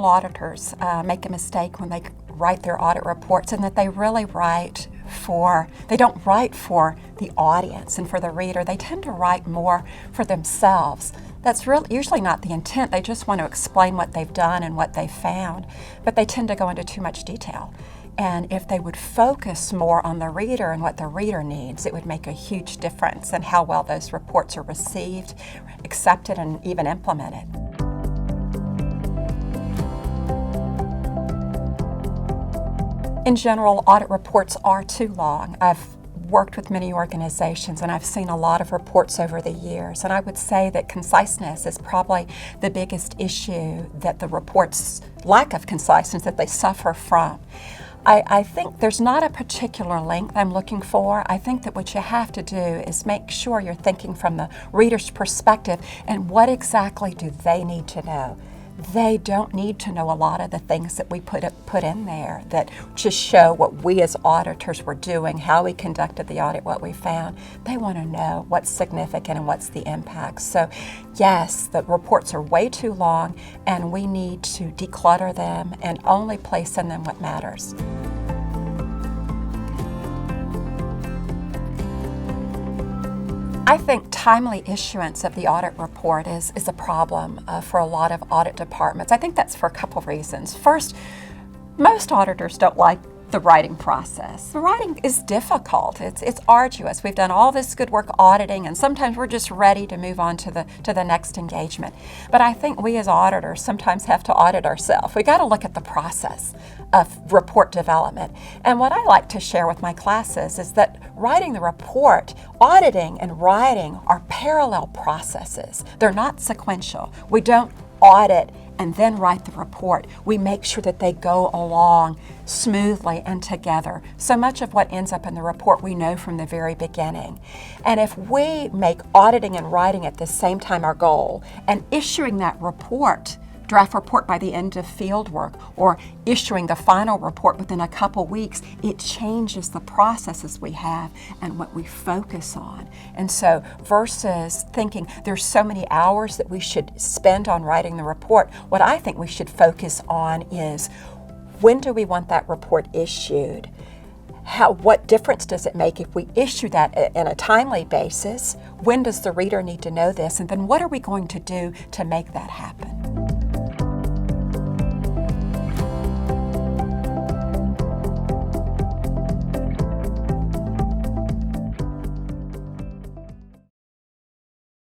general auditors make a mistake when they write their audit reports, and that they really they don't write for the audience and for the reader. They tend to write more for themselves. That's usually not the intent. They just want to explain what they've done and what they've found, but they tend to go into too much detail. And if they would focus more on the reader and what the reader needs, it would make a huge difference in how well those reports are received, accepted, and even implemented. In general, audit reports are too long. I've worked with many organizations and I've seen a lot of reports over the years, and I would say that conciseness is probably the biggest issue that the reports, lack of conciseness, that they suffer from. I think there's not a particular length I'm looking for. I think that what you have to do is make sure you're thinking from the reader's perspective and what exactly do they need to know. They don't need to know a lot of the things that we put in there that just show what we as auditors were doing, how we conducted the audit, what we found. They want to know what's significant and what's the impact. So yes, the reports are way too long and we need to declutter them and only place in them what matters. I think timely issuance of the audit report is a problem for a lot of audit departments. I think that's for a couple of reasons. First, most auditors don't like the writing process. The writing is difficult. It's arduous. We've done all this good work auditing, and sometimes we're just ready to move on to the next engagement. But I think we as auditors sometimes have to audit ourselves. We got to look at the process of report development. And what I like to share with my classes is that writing the report, auditing and writing are parallel processes. They're not sequential. We don't audit and then write the report. We make sure that they go along smoothly and together. So much of what ends up in the report we know from the very beginning. And if we make auditing and writing at the same time our goal, and issuing that report, draft report by the end of field work, or issuing the final report within a couple weeks, it changes the processes we have and what we focus on. And so versus thinking there's so many hours that we should spend on writing the report, what I think we should focus on is when do we want that report issued? What difference does it make if we issue that in a timely basis? When does the reader need to know this? And then what are we going to do to make that happen?